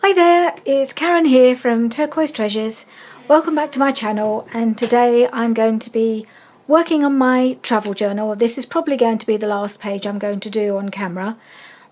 Hi there, it's Karen here from Turquoise Treasures. Welcome back to my channel, and today I'm going to be working on my travel journal. This is probably going to be the last page I'm going to do on camera.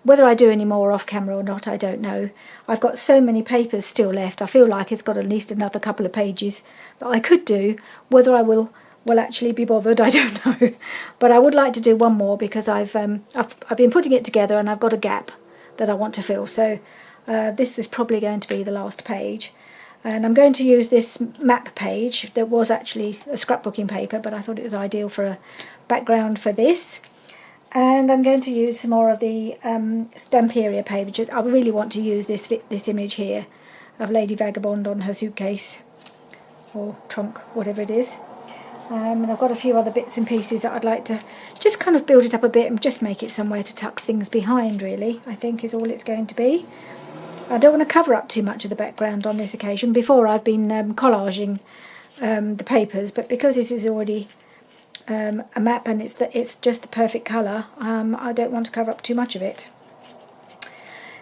Whether I do any more off camera or not, I don't know. I've got so many papers still left. I feel like it's got at least another couple of pages that I could do. Whether I will actually be bothered, I don't know. But I would like to do one more because I've been putting it together and I've got a gap that I want to fill. So this is probably going to be the last page, and I'm going to use this map page that was actually a scrapbooking paper, but I thought it was ideal for a background for this. And I'm going to use some more of the Stamperia page. I really want to use this image here of Lady Vagabond on her suitcase or trunk, whatever it is. And I've got a few other bits and pieces that I'd like to just kind of build it up a bit and just make it somewhere to tuck things behind, really, I think is all it's going to be. I don't want to cover up too much of the background on this occasion. Before I've been collaging the papers, but because this is already a map and it's just the perfect colour, I don't want to cover up too much of it.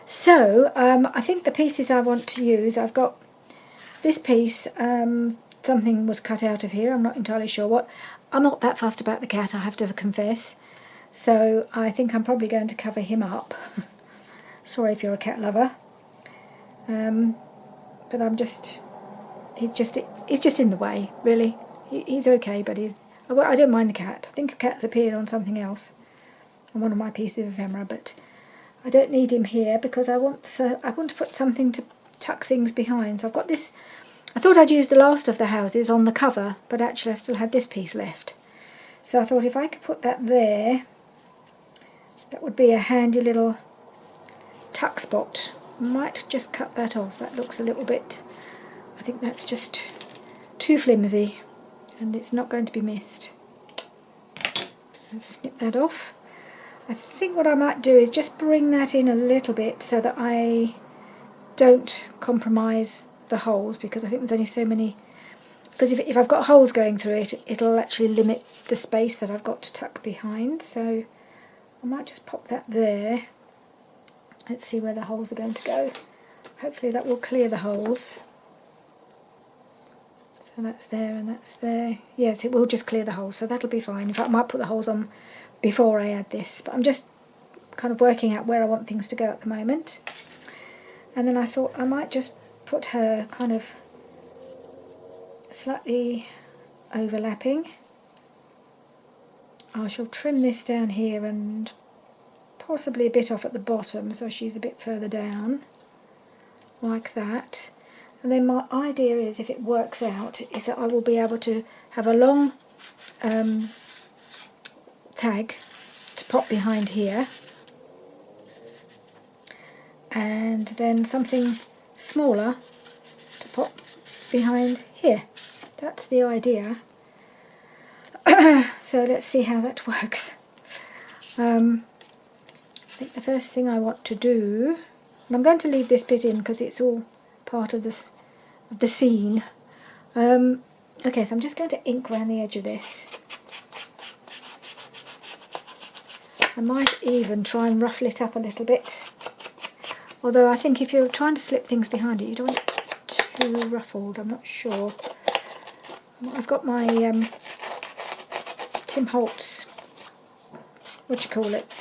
So I think the pieces I want to use, I've got this piece, something was cut out of here, I'm not entirely sure what. I'm not that fussed about the cat, I have to confess, so I think I'm probably going to cover him up. Sorry if you're a cat lover. But he's just in the way, really. He's okay, but I don't mind the cat. I think a cat's appeared on something else, on one of my pieces of ephemera, but I don't need him here because I want to put something to tuck things behind. So I've got this. I thought I'd use the last of the houses on the cover, but actually I still had this piece left. So I thought if I could put that there, that would be a handy little tuck spot. Might just cut that off. That looks a little bit, I think that's just too flimsy and it's not going to be missed. So snip that off. I think what I might do is just bring that in a little bit so that I don't compromise the holes, because I think there's only so many, because if I've got holes going through it, it'll actually limit the space that I've got to tuck behind. So I might just pop that there. Let's see where the holes are going to go. Hopefully that will clear the holes. So that's there and that's there. Yes, it will just clear the holes, so that'll be fine. In fact, I might put the holes on before I add this, but I'm just kind of working out where I want things to go at the moment. And then I thought I might just put her kind of slightly overlapping. I shall trim this down here and possibly a bit off at the bottom, so she's a bit further down, like that. And then my idea is, if it works out, is that I will be able to have a long tag to pop behind here, and then something smaller to pop behind here. That's the idea. So let's see how that works. I think the first thing I want to do, and I'm going to leave this bit in because it's all part of this, of the scene. Okay, so I'm just going to ink around the edge of this. I might even try and ruffle it up a little bit. Although I think if you're trying to slip things behind it, you don't want it too ruffled. I'm not sure. I've got my Tim Holtz, what do you call it?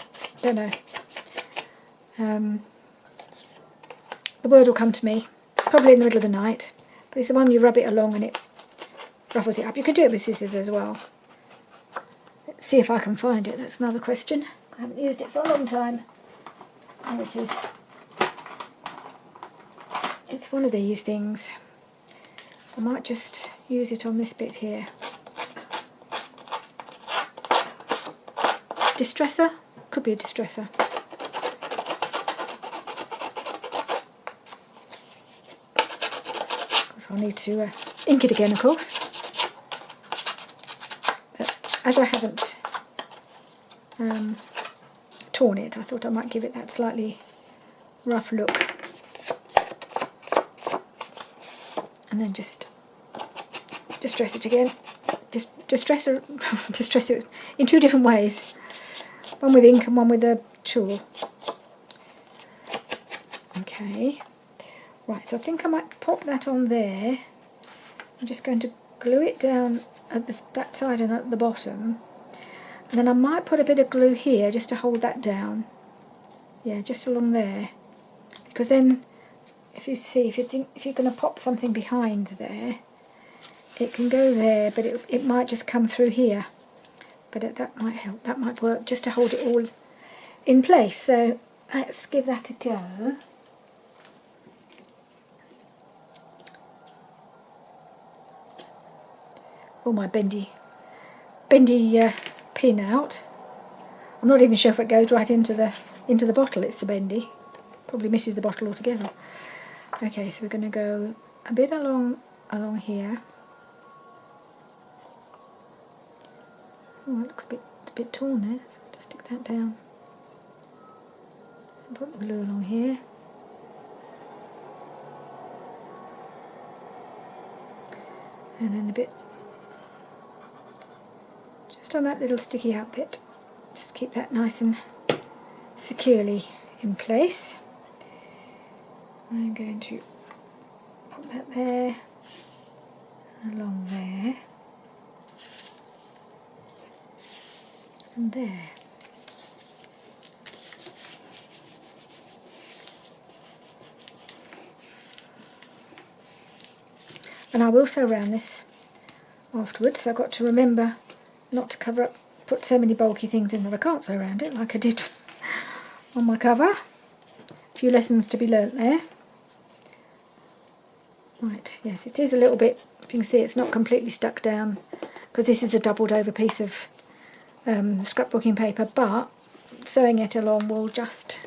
Don't know. The word will come to me, probably in the middle of the night, but it's the one you rub it along and it ruffles it up. You can do it with scissors as well. Let's see if I can find it, that's another question. I haven't used it for a long time. There it is. It's one of these things. I might just use it on this bit here. Distresser? Could be a distresser. I'll need to ink it again, of course. But as I haven't torn it, I thought I might give it that slightly rough look. And then just distress it again. Distress it in two different ways. One with ink and one with a tool. Okay. Right, so I think I might pop that on there. I'm just going to glue it down at that side and at the bottom. And then I might put a bit of glue here just to hold that down. Yeah, just along there. Because then, if you see, if you're going to pop something behind there, it can go there, but it might just come through here. But that might help, that might work just to hold it all in place. So let's give that a go. Pull my bendy pin out. I'm not even sure if it goes right into the bottle. It's the bendy. Probably misses the bottle altogether. Okay, so we're going to go a bit along here. Oh, it looks a bit torn there. So just stick that down. And put the glue along here. And then a bit just on that little sticky out bit. Just keep that nice and securely in place. I'm going to put that there, along there, and there. And I will sew around this afterwards, so I've got to remember not to put so many bulky things in that I can't sew around it like I did on my cover. A few lessons to be learnt there. Right, yes, it is a little bit, you can see it's not completely stuck down because this is a doubled over piece of scrapbooking paper, but sewing it along will just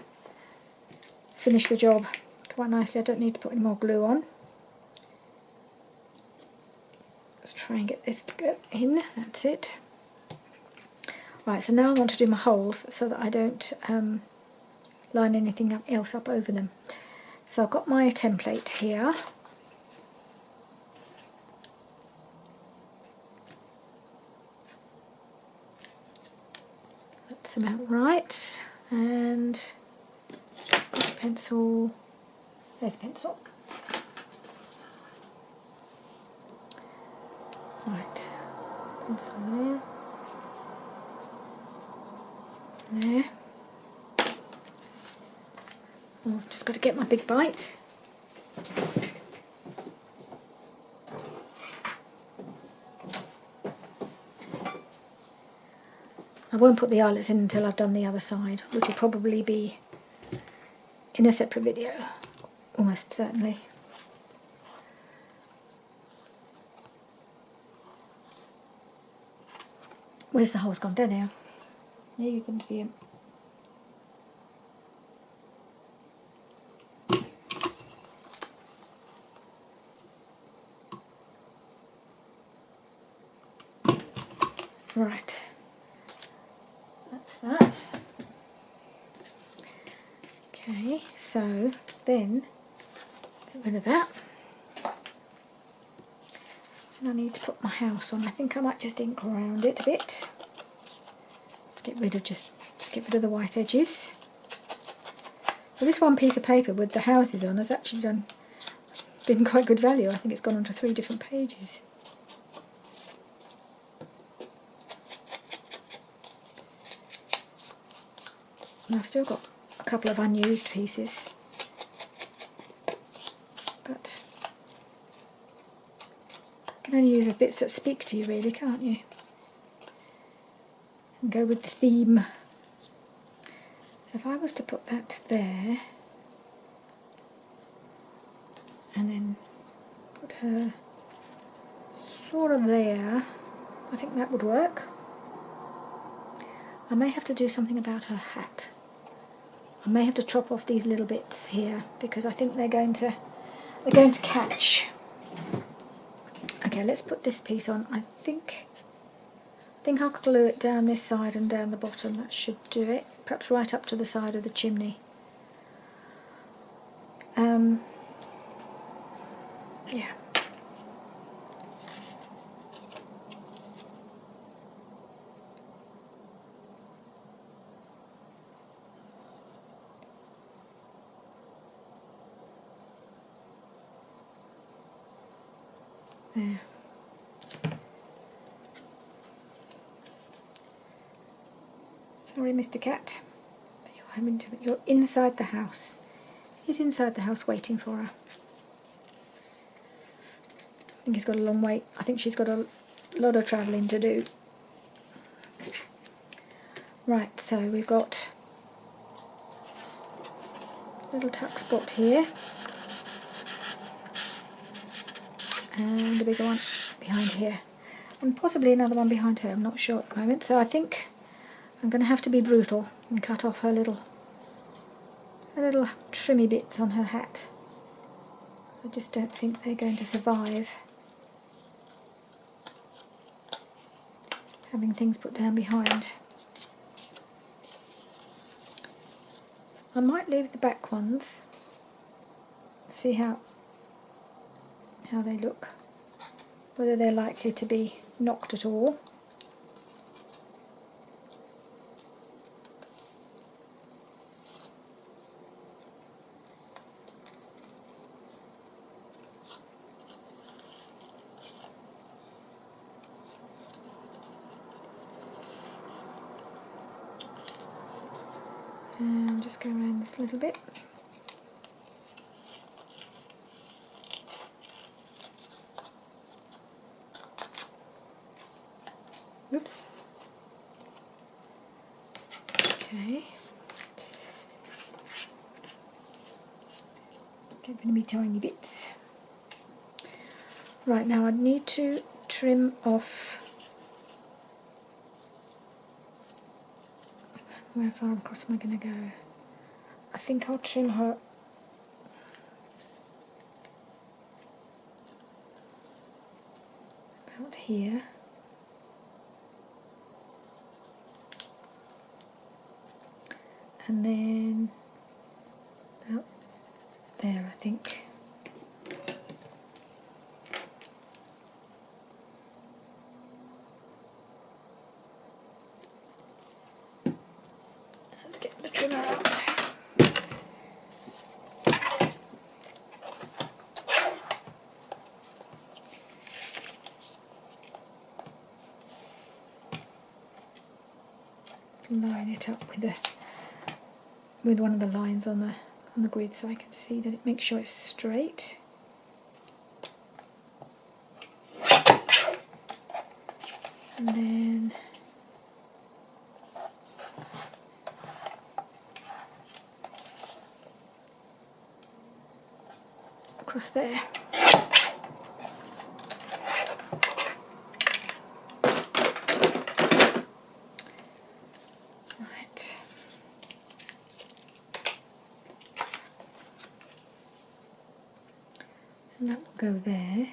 finish the job quite nicely. I don't need to put any more glue on. Let's try and get this to go in, that's it. Right, so now I want to do my holes so that I don't line anything else up over them. So I've got my template here. That's about right, and got a pencil. There's a pencil. Right, pencil there. There. Oh, I've just got to get my big bite. I won't put the eyelets in until I've done the other side, which will probably be in a separate video, almost certainly. Where's the holes gone? There they are. There you can see them. Right, that's that. Okay, so then get rid of that. And I need to put my house on. I think I might just ink around it a bit. Let's get rid of the white edges. Well, this one piece of paper with the houses on has actually been quite good value. I think it's gone onto 3 different pages. And I've still got a couple of unused pieces, but you can only use the bits that speak to you really, can't you? And go with the theme. So if I was to put that there, and then put her sort of there, I think that would work. I may have to do something about her hat. I may have to chop off these little bits here because I think they're going to catch. Okay, let's put this piece on. I think I'll glue it down this side and down the bottom. That should do it. Perhaps right up to the side of the chimney. Yeah. There. Sorry, Mr. Cat, but you're inside the house. He's inside the house waiting for her. I think he's got a long way. I think she's got a lot of travelling to do. Right, so we've got a little tuck spot here and a bigger one behind here, and possibly another one behind her. I'm not sure at the moment, so I think I'm going to have to be brutal and cut off her little trimmy bits on her hat. I just don't think they're going to survive having things put down behind. I might leave the back ones, see how they look, whether they're likely to be knocked at all. And just go around this little bit. Oops. Okay. Get rid of me tiny bits. Right, now I need to trim off. Where far across am I going to go? I think I'll trim her about here. And then about there, I think. Let's get the trimmer out. Line it up with one of the lines on the grid, so I can see that it makes sure it's straight. And then across there. Right. And that will go there,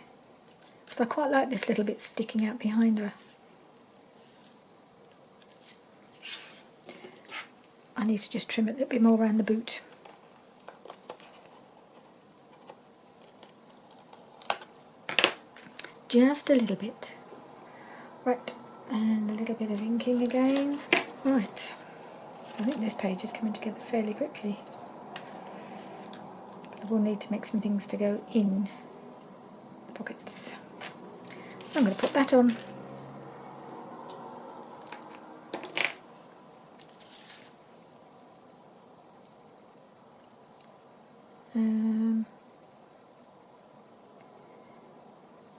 because I quite like this little bit sticking out behind her. I need to just trim it a little bit more around the boot. Just a little bit. Right, and a little bit of inking again. Right, I think this page is coming together fairly quickly. I will need to make some things to go in the pockets. So I'm going to put that on.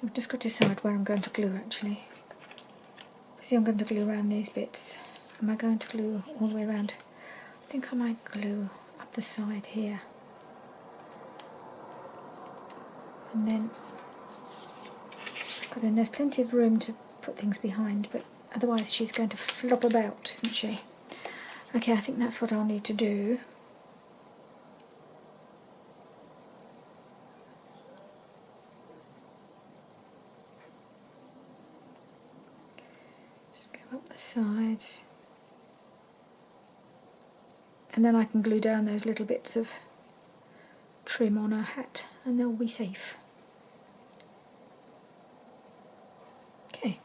I've just got to decide where I'm going to glue actually. See, I'm going to glue around these bits. Am I going to glue all the way around? I think I might glue up the side here. And then, because then there's plenty of room to put things behind, but otherwise she's going to flop about, isn't she? Okay, I think that's what I'll need to do. Just go up the sides. And then I can glue down those little bits of trim on her hat and they'll be safe. Okay.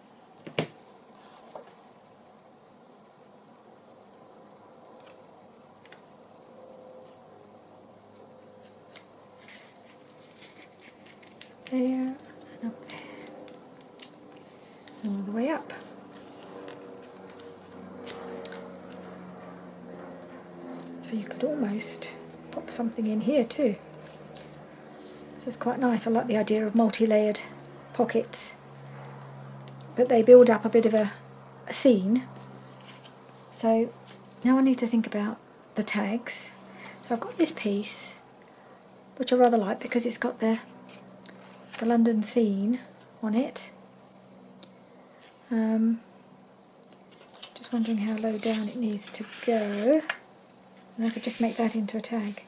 There and up there. you could almost pop something in here too. This is quite nice. I like the idea of multi-layered pockets, but they build up a bit of a scene. So now I need to think about the tags. So I've got this piece, which I rather like because it's got the London scene on it. Just wondering how low down it needs to go. And I could just make that into a tag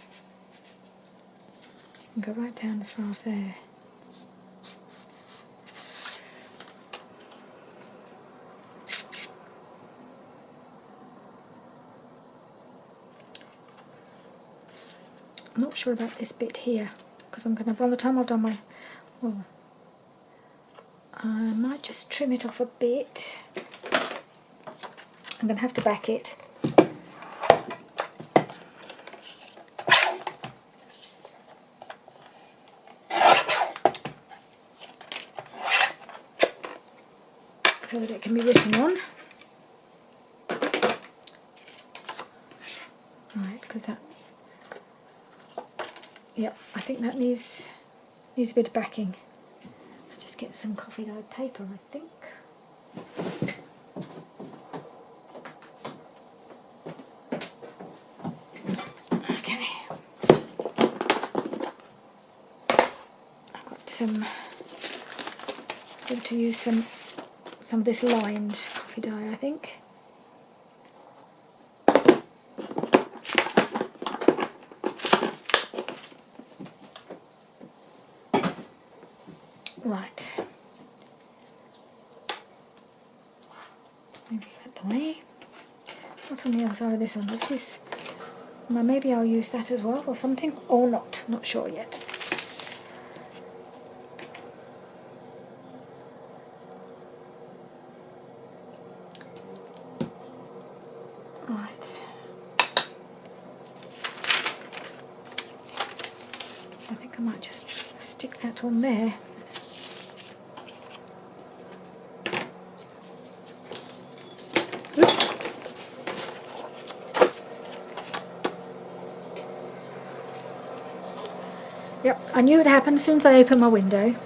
and go right down as far as there. I'm not sure about this bit here because I'm going to, by the time I've done my, well, I might just trim it off a bit. I'm going to have to back it. So that it can be written on. Right, because that, yep, I think that needs a bit of backing. Let's just get some coffee dyed paper, I think. Okay. I've got some, I'm going to use some of this lined coffee dye, I think. Right. Maybe that way. What's on the other side of this one? This is, well, maybe I'll use that as well or something, or not. Not sure yet. Right. I think I might just stick that on there. Oops. Yep, I knew it happened as soon as I opened my window.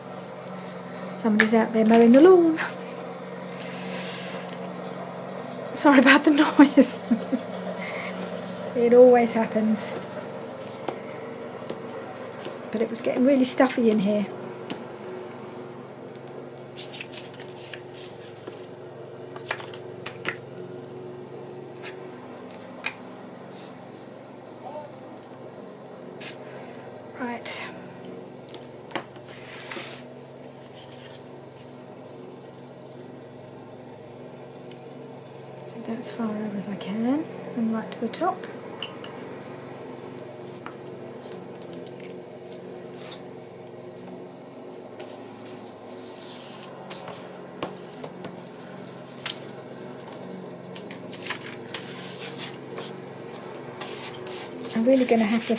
Somebody's out there mowing the lawn. Sorry about the noise. It always happens. But it was getting really stuffy in here. Right. Do that as far over as I can and right to the top. I'm really going to have to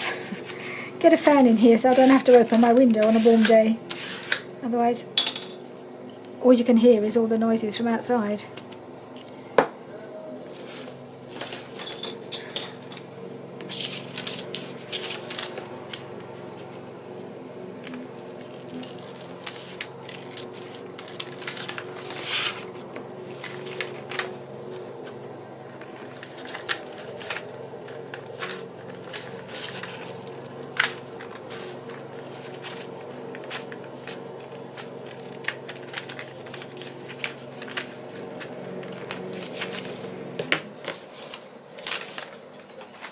get a fan in here so I don't have to open my window on a warm day. Otherwise, all you can hear is all the noises from outside.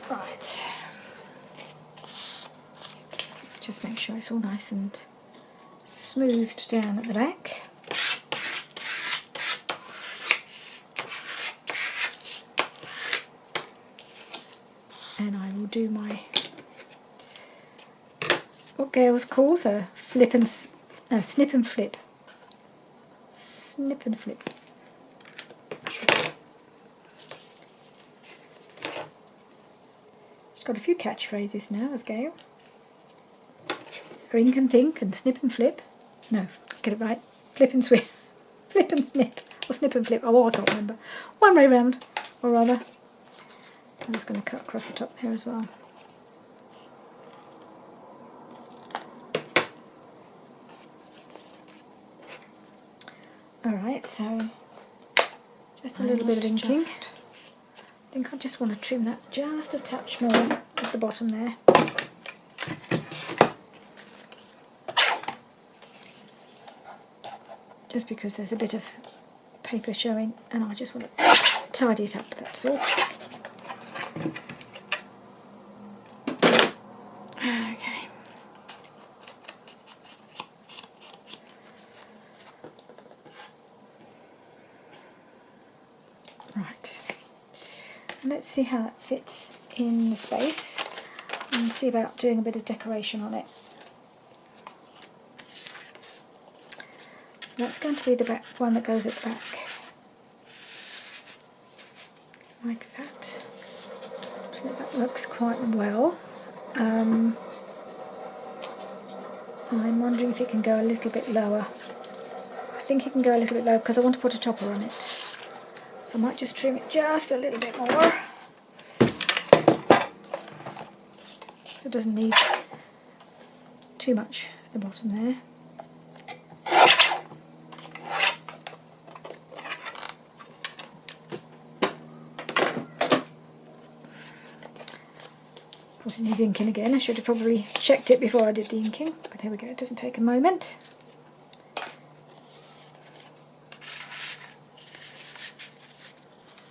Right, let's just make sure it's all nice and smoothed down at the back. And I will do my, what Gail calls a snip and flip. Snip and flip. She's got a few catchphrases now, as Gail. Rink and think and snip and flip. No, get it right. Flip and swip. Flip and snip. Or snip and flip. Oh, I can't remember. One way round, or rather. I'm just going to cut across the top there as well. Alright, so just a little bit of inking. I think I just want to trim that just a touch more at the bottom there. Just because there's a bit of paper showing and I just want to tidy it up, that's all. Okay. Right. And let's see how that fits in the space and see about doing a bit of decoration on it. So that's going to be the back one that goes at the back. Like that. I think that looks quite well. I'm wondering if it can go a little bit lower. I think it can go a little bit lower because I want to put a topper on it. So I might just trim it just a little bit more. So it doesn't need too much at the bottom there. Of course it needs inking again. I should have probably checked it before I did the inking, but here we go, it doesn't take a moment.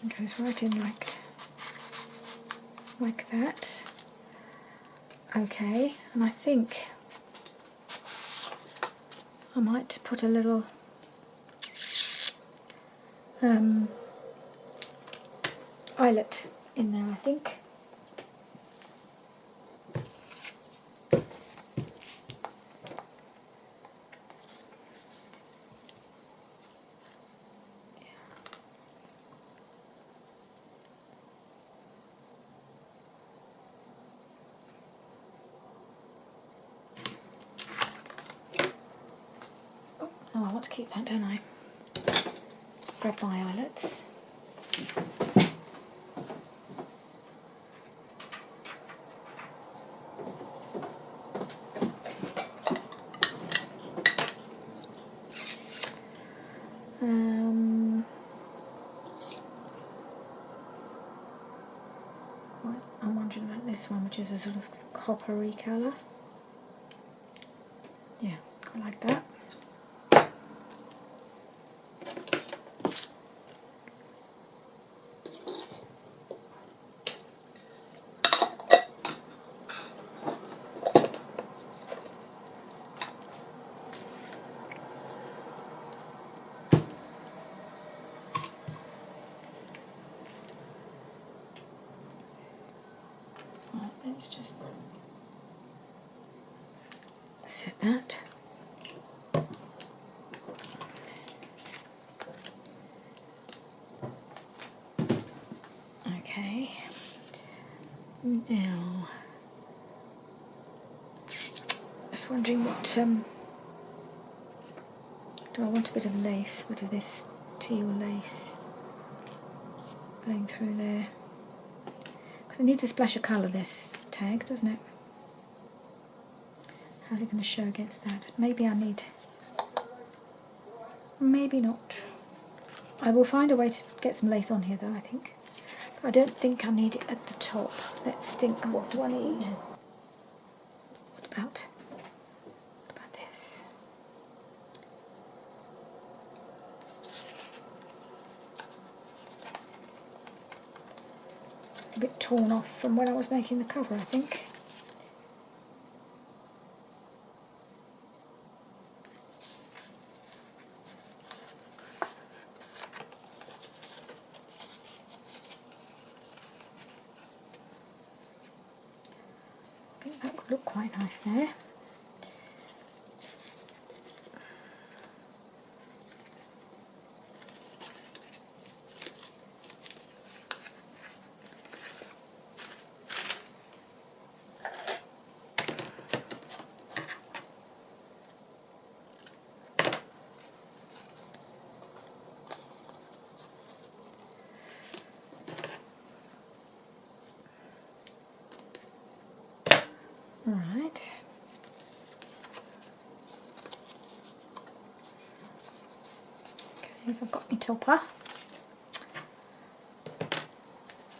It goes right in like that. Okay, and I think I might put a little eyelet in there, I think. Oh, I want to keep that, don't I? Grab my eyelets. Right, I'm wondering about this one, which is a sort of coppery colour. Yeah, quite like that. Right, let's just set that. Okay. Now, just wondering what do I want a bit of lace, a bit of this teal lace going through there, because it needs a splash of colour, this tag, doesn't it? How's it going to show against that? Maybe I need, maybe not. I will find a way to get some lace on here though, I think. But I don't think I need it at the top. Let's think, what do I need? What about this? A bit torn off from when I was making the cover, I think. I think that would look quite nice there. Alright. Okay, so I've got my topper.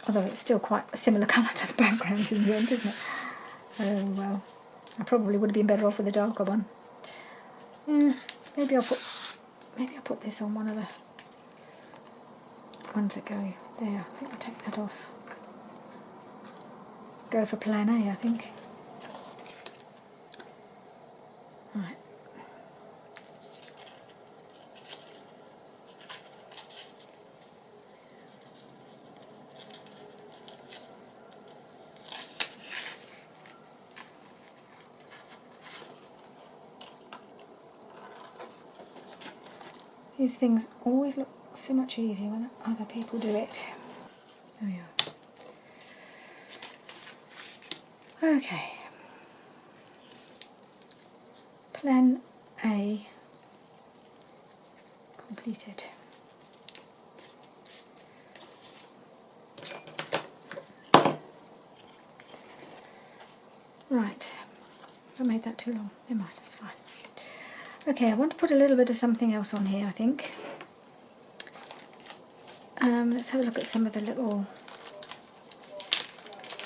Although it's still quite a similar colour to the background in the end, isn't it? Oh well, I probably would have been better off with a darker one. Yeah, maybe I'll put this on one of the ones that go there. I think I'll take that off. Go for plan A, I think. Right. These things always look so much easier when other people do it. There we are. Okay. Plan A completed. Right. I made that too long. Never mind, that's fine. Okay, I want to put a little bit of something else on here, I think. Let's have a look at some of the little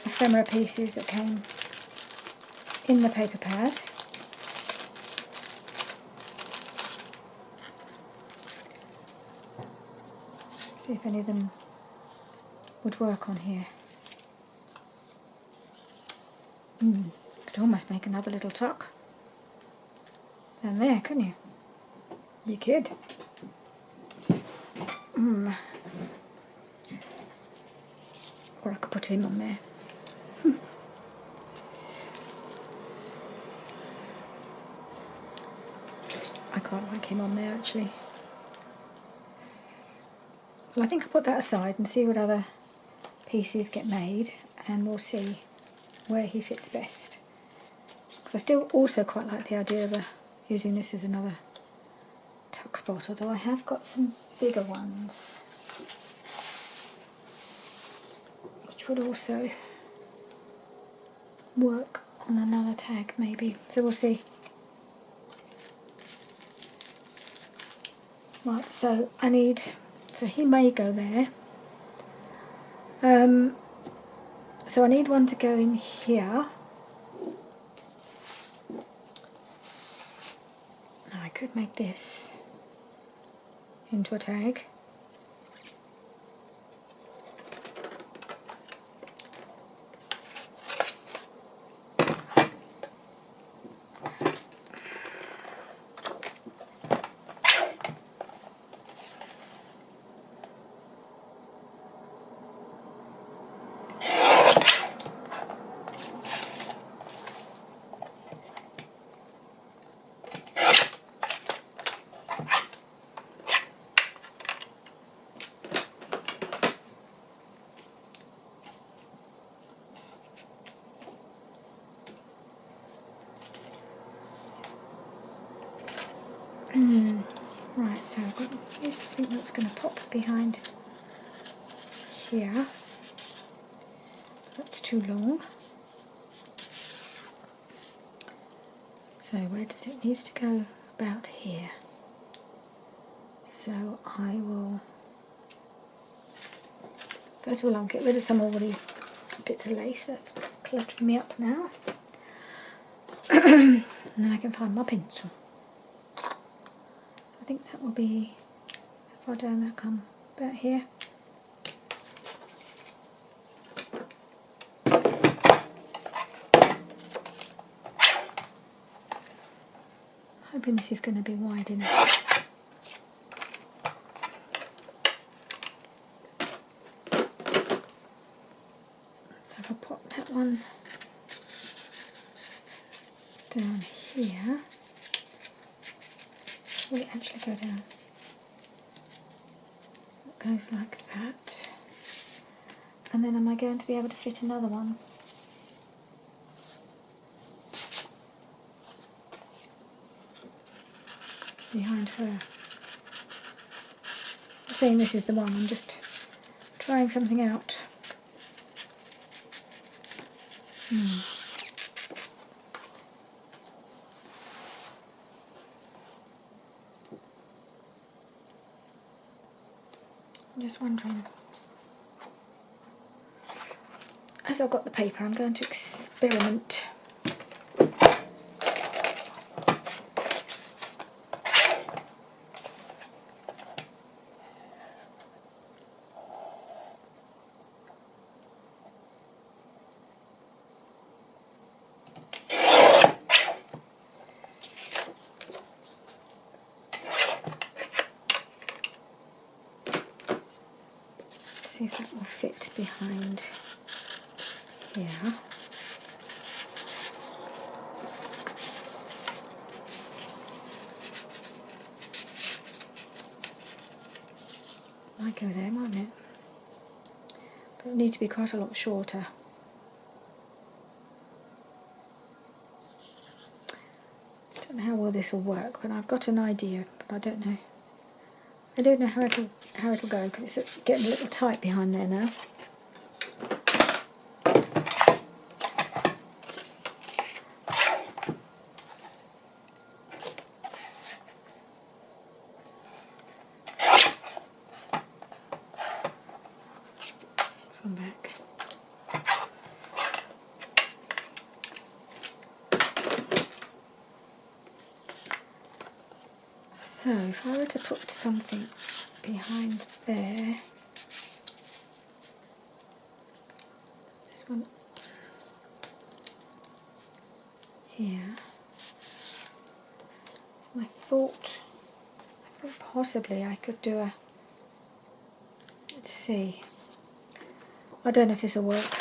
ephemera pieces that came in the paper pad. See if any of them would work on here. Could almost make another little tuck down there, couldn't you? You could. Or I could put him on there. I quite like him on there actually. Well, I think I'll put that aside and see what other pieces get made, and we'll see where he fits best. I still also quite like the idea of using this as another tuck spot, although I have got some bigger ones which would also work on another tag maybe, so we'll see. Right, so he may go there. So I need one to go in here. Now I could make this into a tag. Right, so I've got this thing that's going to pop behind here. That's too long. So where does it need to go? About here. So I will, first of all I'll get rid of some of all these bits of lace that are cluttering me up now. And then I can find my pencil. I think that will be, how far down that come? About here. Hoping this is going to be wide enough. So if I pop that one down here, will it actually go down? It goes like that. And then am I going to be able to fit another one? Behind her. I'm saying this is the one, I'm just trying something out. I'm just wondering, as I've got the paper, I'm going to experiment. See if that will fit behind here. Might go there, mightn't it? But it'll need to be quite a lot shorter. Don't know how well this will work, but I've got an idea, but I don't know. I don't know how it'll go because it's getting a little tight behind there now. This one back. So if I were to put something behind there, this one here, I thought possibly I could do a, let's see, I don't know if this will work.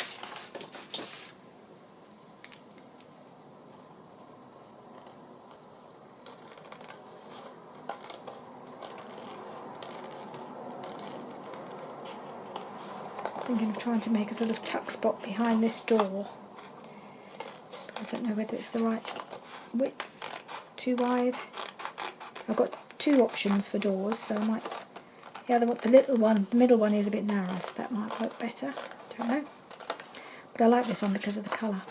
Thinking of trying to make a sort of tuck spot behind this door. But I don't know whether it's the right width, too wide. I've got two options for doors, so I might, the other one, the little one, the middle one is a bit narrow, so that might work better. Don't know. But I like this one because of the colour.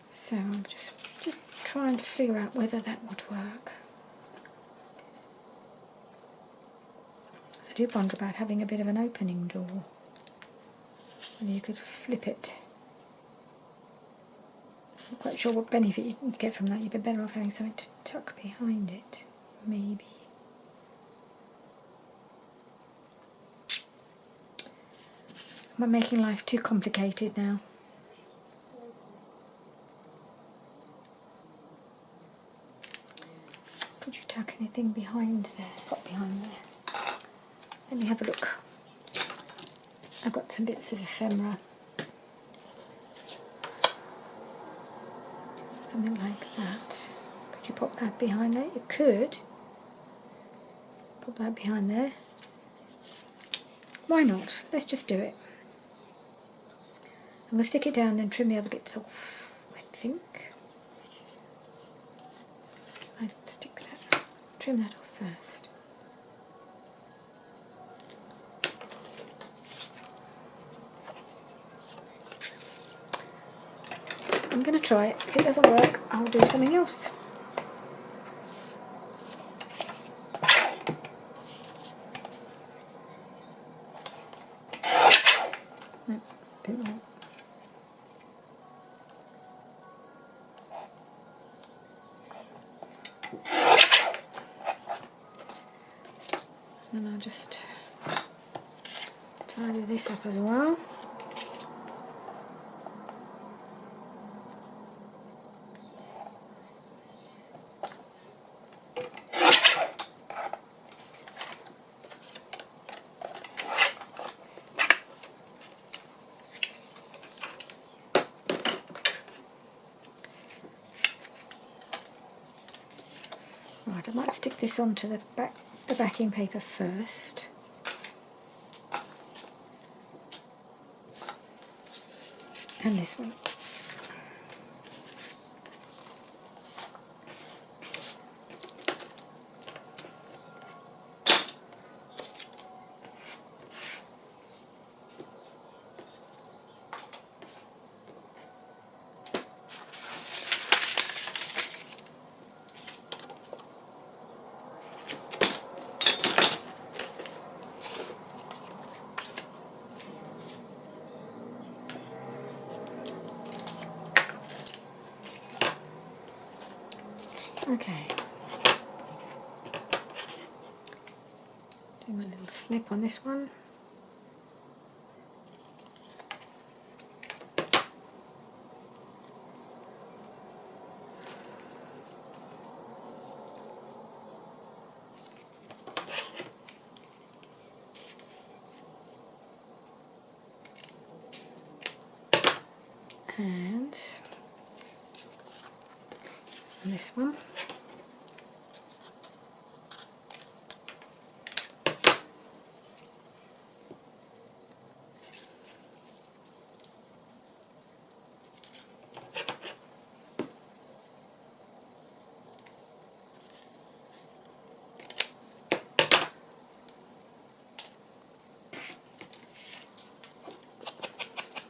So I'm just trying to figure out whether that would work. So I did wonder about having a bit of an opening door. And you could flip it. I'm not quite sure what benefit you can get from that. You'd be better off having something to tuck behind it, maybe. Am I making life too complicated now? Could you tuck anything behind there? Pop behind there. Let me have a look. I've got some bits of ephemera. Something like that. Could you pop that behind there? You could. Pop that behind there. Why not? Let's just do it. I'm going to stick it down and then trim the other bits off, I think. I stick that, trim that off first. I'm going to try it. If it doesn't work, I'll do something else. No, a bit more. And I'll just tidy this up as well. Right, I might stick this onto the backing paper first. And this one. Okay. Do my little snip on this one. And this one.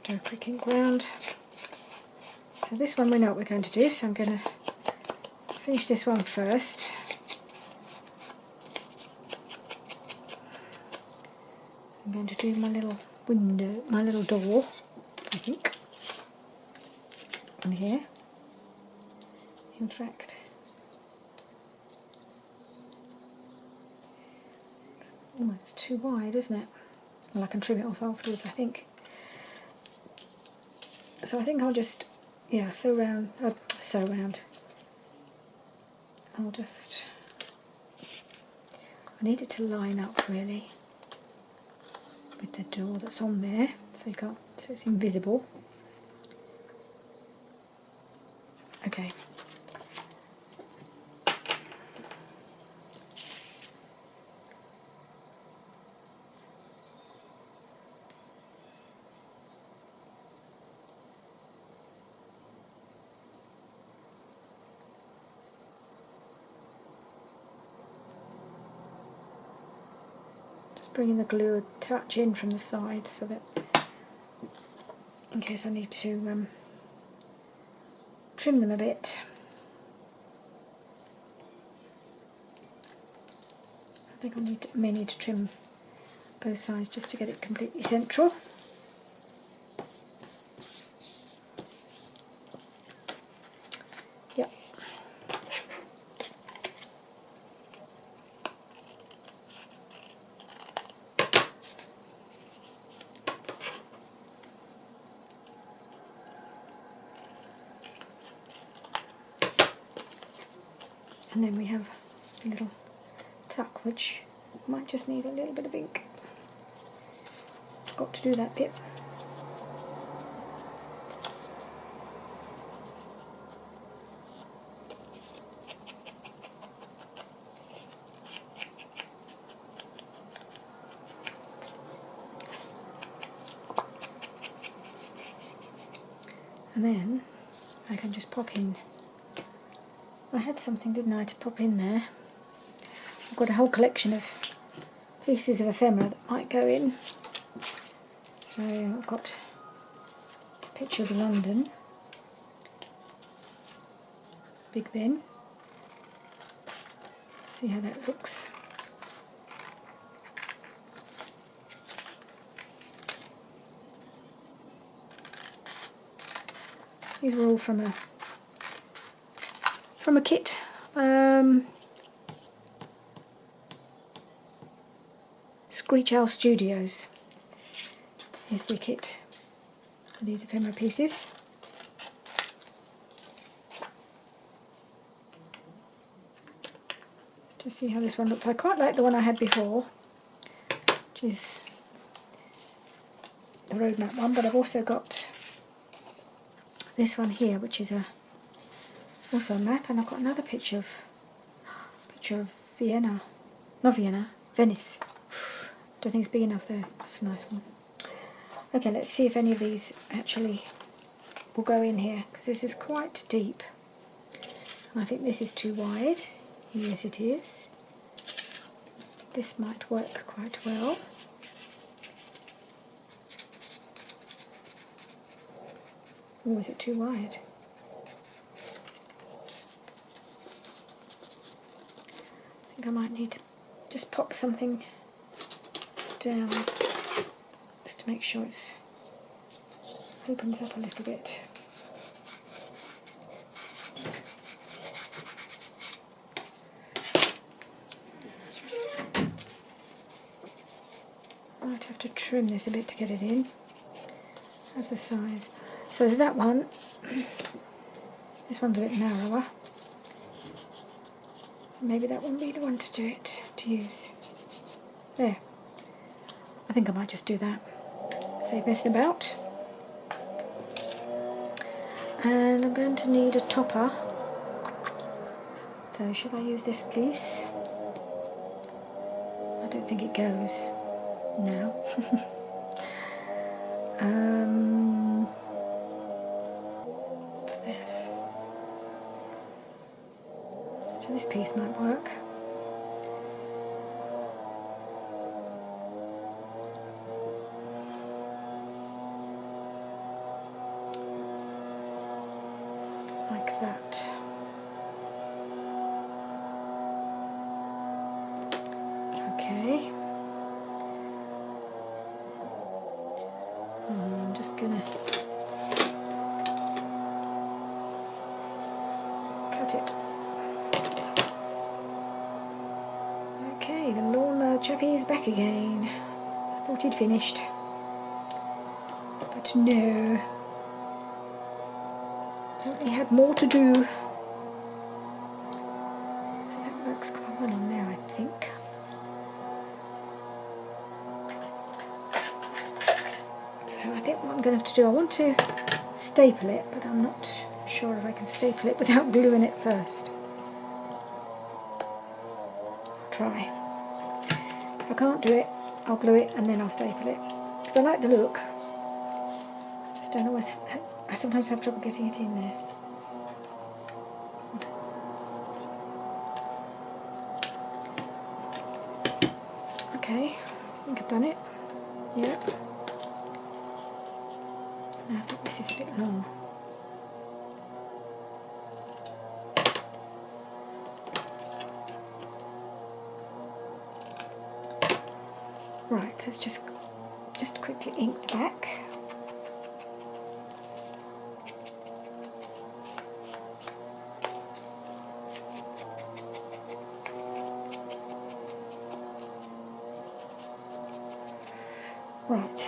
Do a quick ink round. So this one we know what we're going to do, so I'm going to finish this one first. I'm going to do my little window, my little door, I think, on here. In fact, it's almost too wide, isn't it? Well, I can trim it off afterwards, I think. So I think I'll just, yeah, sew round. I'll just, I need it to line up really with the door that's on there, so you can't, so it's invisible. Okay. Bringing the glue a touch in from the side so that in case I need to trim them a bit. I think I may need to trim both sides just to get it completely central. Yep. And then we have a little tuck which might just need a little bit of ink. Got to do that bit. And then I can just pop in. I had something, didn't I, to pop in there. I've got a whole collection of pieces of ephemera that might go in. So I've got this picture of London, Big Ben. See how that looks. These were all from a kit. Screech Owl Studios is the kit for these ephemera pieces. Let's just see how this one looks. I quite like the one I had before, which is the roadmap one, but I've also got this one here, which is also a map, and I've got another picture of Vienna, not Vienna, Venice. Don't think it's big enough though. That's a nice one. Okay, let's see if any of these actually will go in here, because this is quite deep. I think this is too wide. Yes, it is. This might work quite well. Or is it too wide? I think I might need to just pop something down just to make sure it opens up a little bit. might have to trim this a bit to get it in. How's the size? So there's that one. This one's a bit narrower. So maybe that won't be the one to use. There. I think I might just do that. Save messing about. And I'm going to need a topper. So should I use this, please? I don't think it goes now. What's this? So this piece might work. Like that. Okay. I'm just gonna cut it. Okay, the lawnmower chappie's back again. I thought he'd finished, but no. Apparently had more to do. So that works quite well on there, I think. So I think what I'm going to have to do, I want to staple it, but I'm not sure if I can staple it without gluing it first. I'll try. If I can't do it, I'll glue it and then I'll staple it. Because I like the look. Just don't always, I sometimes have trouble getting it in there. Okay, I think I've done it. Yep. Now I think this is a bit long. Right, let's just quickly ink the back. Right.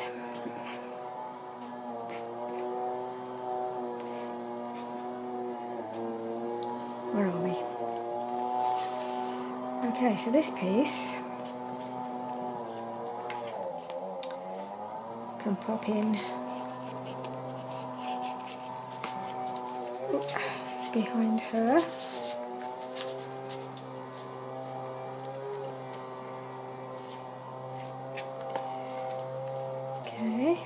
Where are we? Okay, so this piece can pop in behind her. Okay.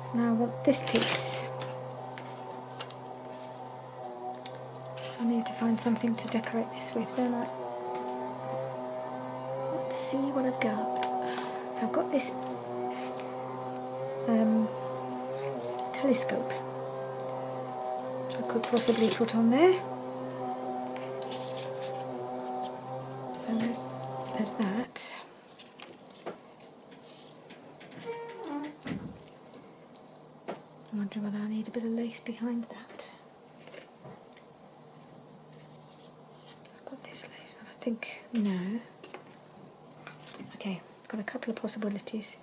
So now I want this piece. So I need to find something to decorate this with, don't I? Let's see what I've got. So I've got this telescope, which I could possibly put on there. So there's that. I'm wondering whether I need a bit of lace behind that. I've got this lace, but I think no. Okay, I've got a couple of possibilities.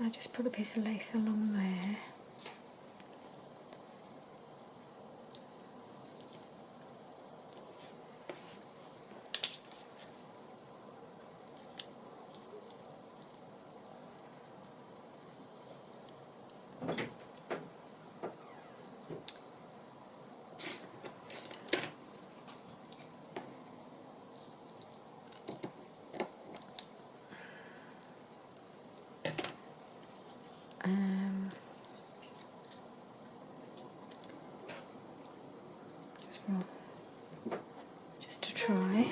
I just put a piece of lace along there. Just to try.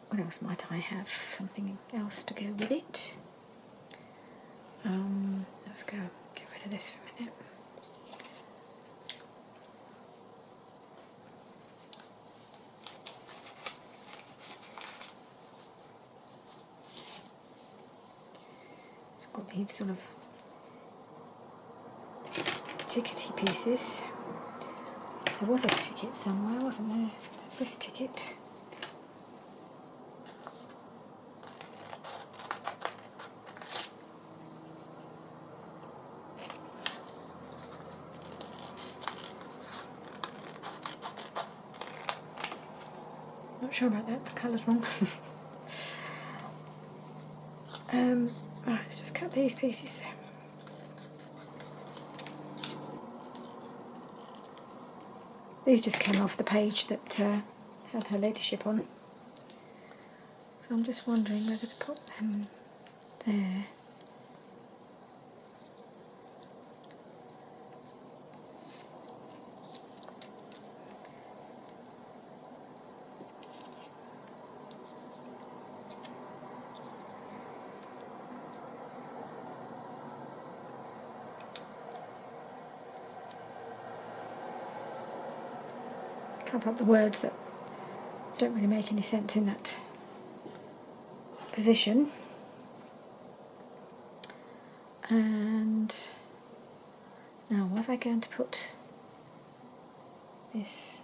What else might I have? Something else to go with it. Let's go get rid of this for a minute. Got these sort of tickety pieces. There was a ticket somewhere, wasn't there? There's this ticket. Not sure about that, the colour's wrong. Right, just cut these pieces. These just came off the page that had her ladyship on. So I'm just wondering whether to put them there. Cover up the words that don't really make any sense in that position. And now, was I going to put this?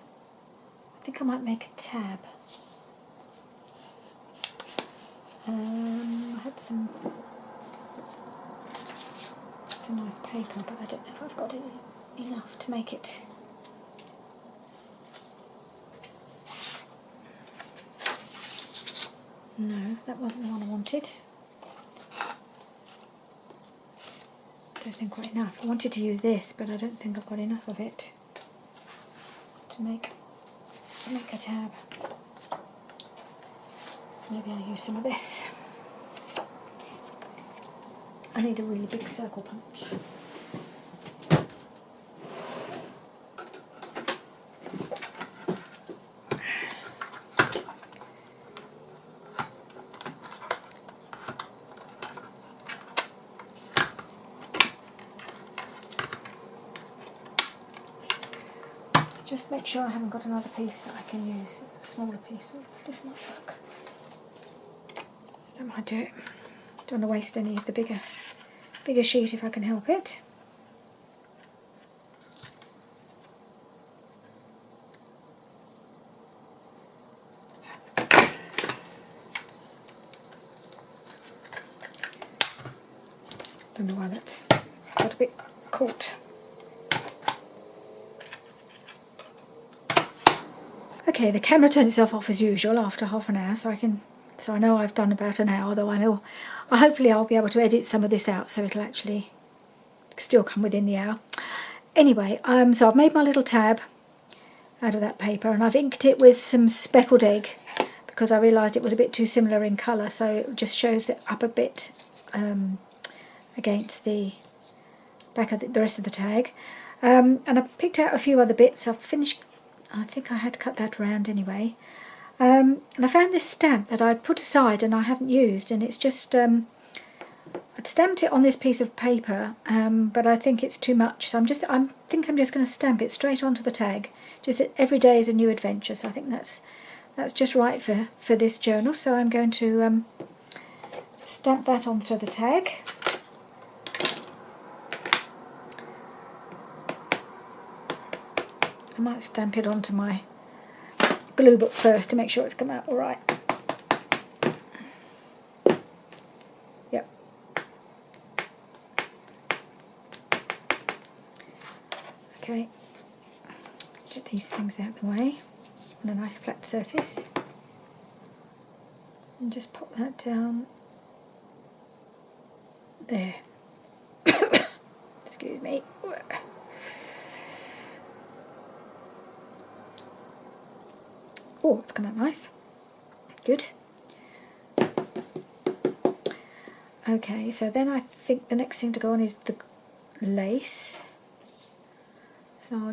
I think I might make a tab. I had some nice paper, but I don't know if I've got enough to make it. No, that wasn't the one I wanted. Don't think quite enough. I wanted to use this, but I don't think I've got enough of it to make a tab. So maybe I'll use some of this. I need a really big circle punch. Just make sure I haven't got another piece that I can use, a smaller piece. This might work. That might do it. Don't want to waste any of the bigger sheet if I can help it. Don't know why that's got a bit caught. Okay, the camera turned itself off as usual after half an hour, so I know I've done about an hour, though hopefully I'll be able to edit some of this out so it'll actually still come within the hour. Anyway, so I've made my little tab out of that paper, and I've inked it with some speckled egg because I realised it was a bit too similar in colour, so it just shows it up a bit against the back of the rest of the tag. And I picked out a few other bits. I've finished. I think I had cut that round anyway. And I found this stamp that I'd put aside and I haven't used, and it's just, I'd stamped it on this piece of paper, but I think it's too much, so I think I'm just going to stamp it straight onto the tag. Just every day is a new adventure, so I think that's just right for this journal, so I'm going to stamp that onto the tag. I might stamp it onto my glue book first to make sure it's come out all right. Yep. Okay. Get these things out of the way on a nice flat surface. And just pop that down there. Excuse me. Oh, it's come out nice. Good. Okay, so then I think the next thing to go on is the lace. So I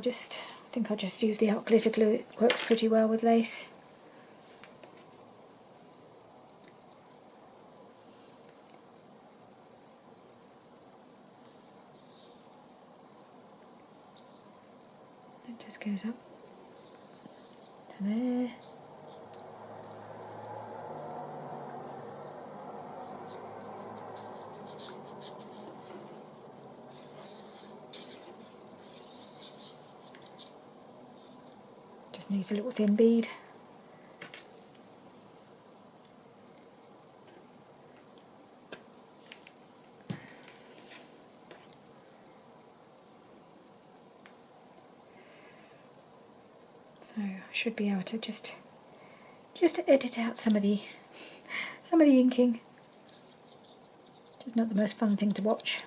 think I'll just use the art glitter glue. It works pretty well with lace. It just goes up to there. Just needs a little thin bead. So I should be able to just edit out some of the inking. Which is not the most fun thing to watch.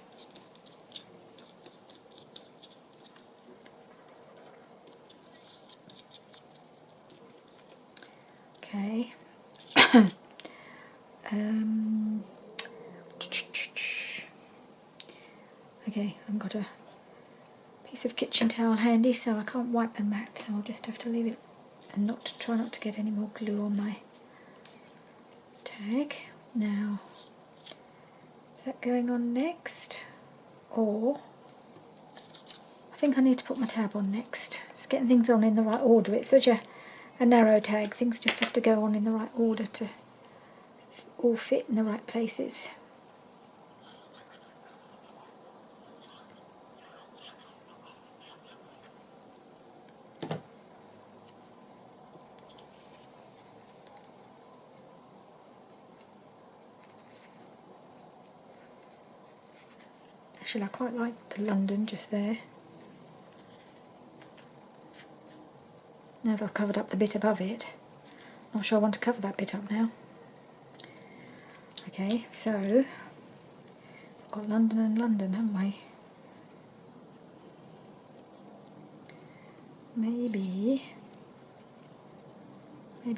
Okay. Okay, I've got a piece of kitchen towel handy, so I can't wipe the mat, so I'll just have to leave it and try not to get any more glue on my tag. Now, is that going on next? Or I think I need to put my tab on next. Just getting things on in the right order. It's such a narrow tag, things just have to go on in the right order to all fit in the right places. Actually, I quite like the London just there. Now that I've covered up the bit above it, not sure I want to cover that bit up now. Okay, so we've got London and London, haven't we? Maybe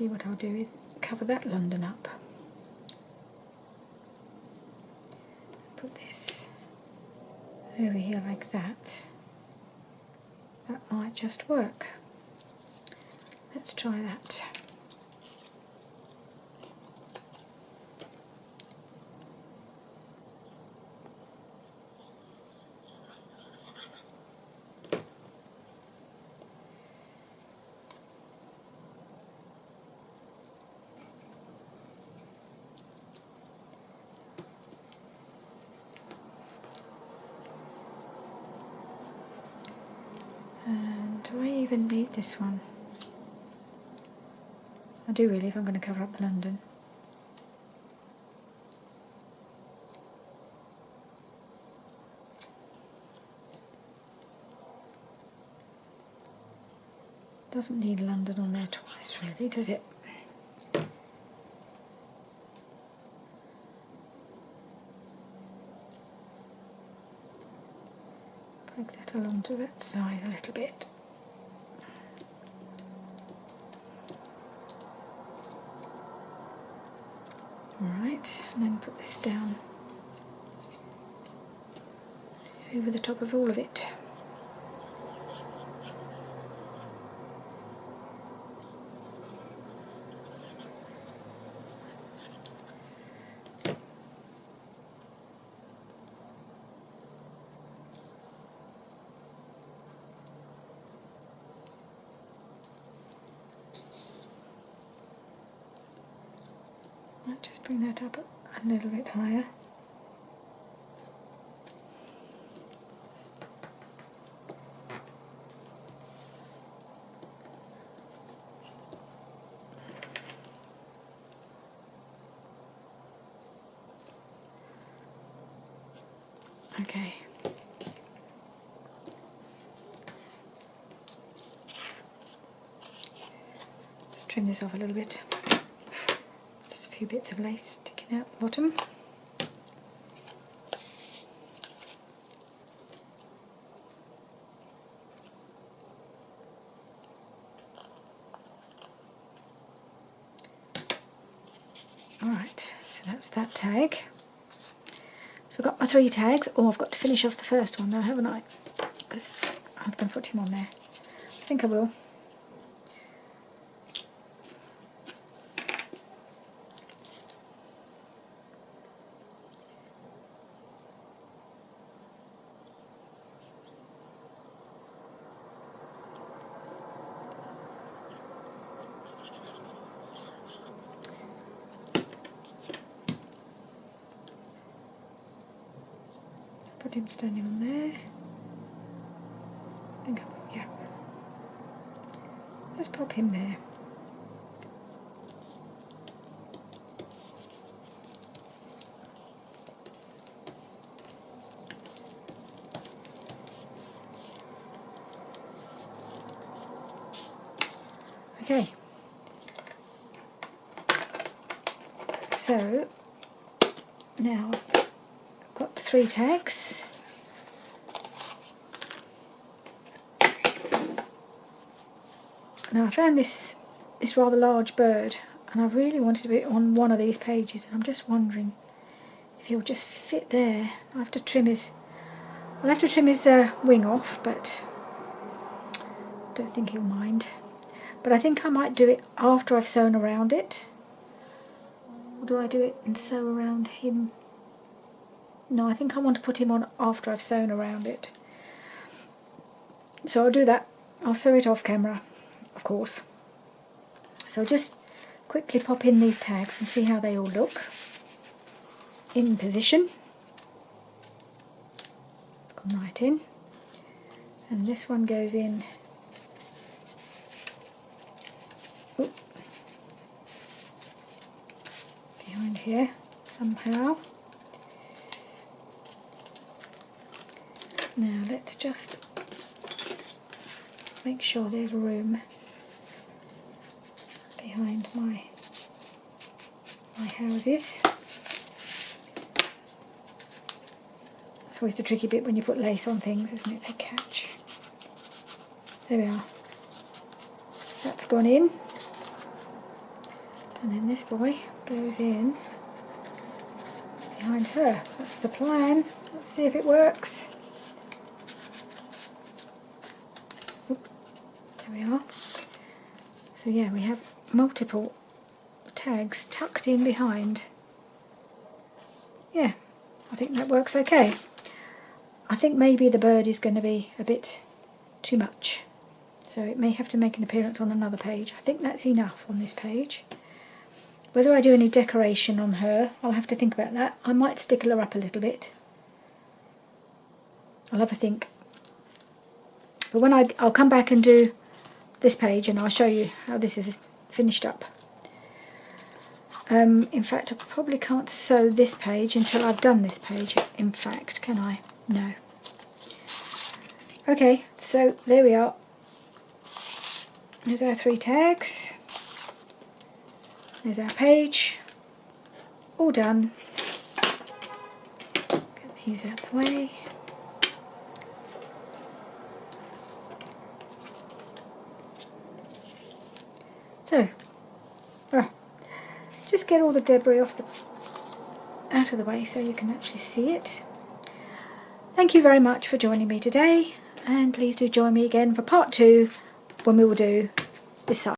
what I'll do is cover that London up. Put this over here like that. That might just work. Let's try that. And do I even need this one? I do really, if I'm going to cover up the London. Doesn't need London on there twice really, does it? Poke that along to that side a little bit. Alright, and then put this down over the top of all of it. Might just bring that up a little bit higher. Okay. Just trim this off a little bit. Just a few bits of lace sticking out the bottom. Alright, so that's that tag. So I've got my 3 tags. Oh, I've got to finish off the first one though, haven't I? Because I was going to put him on there. I think I will. Put him standing on there. I think I will, yeah. Let's pop him there. Okay, so now I've got the 3 tags. Now I found this rather large bird, and I really wanted to be on one of these pages. I'm just wondering if he'll just fit there. I'll have to trim his wing off, but I don't think he'll mind. But I think I might do it after I've sewn around it. Or do I do it and sew around him? No, I think I want to put him on after I've sewn around it. So I'll do that. I'll sew it off camera, of course. So I'll just quickly pop in these tags and see how they all look in position. It's gone right in. And this one goes in behind here somehow. Now let's just make sure there's room behind my houses. That's always the tricky bit when you put lace on things, isn't it? They catch. There we are. That's gone in. And then this boy goes in behind her. That's the plan. Let's see if it works. Oop, there we are. So yeah, we have multiple tags tucked in behind. Yeah, I think that works okay. I think maybe the bird is going to be a bit too much, so it may have to make an appearance on another page. I think that's enough on this page. Whether I do any decoration on her, I'll have to think about that. I might stickle her up a little bit. I'll have a think. But when I'll come back and do this page and I'll show you how this is finished up. In fact, I probably can't sew this page until I've done this page, in fact, can I? No. Okay, so there we are. There's our 3 tags. There's our page. All done. Get these out the way. So, just get all the debris out of the way so you can actually see it. Thank you very much for joining me today, and please do join me again for part 2 when we will do this side.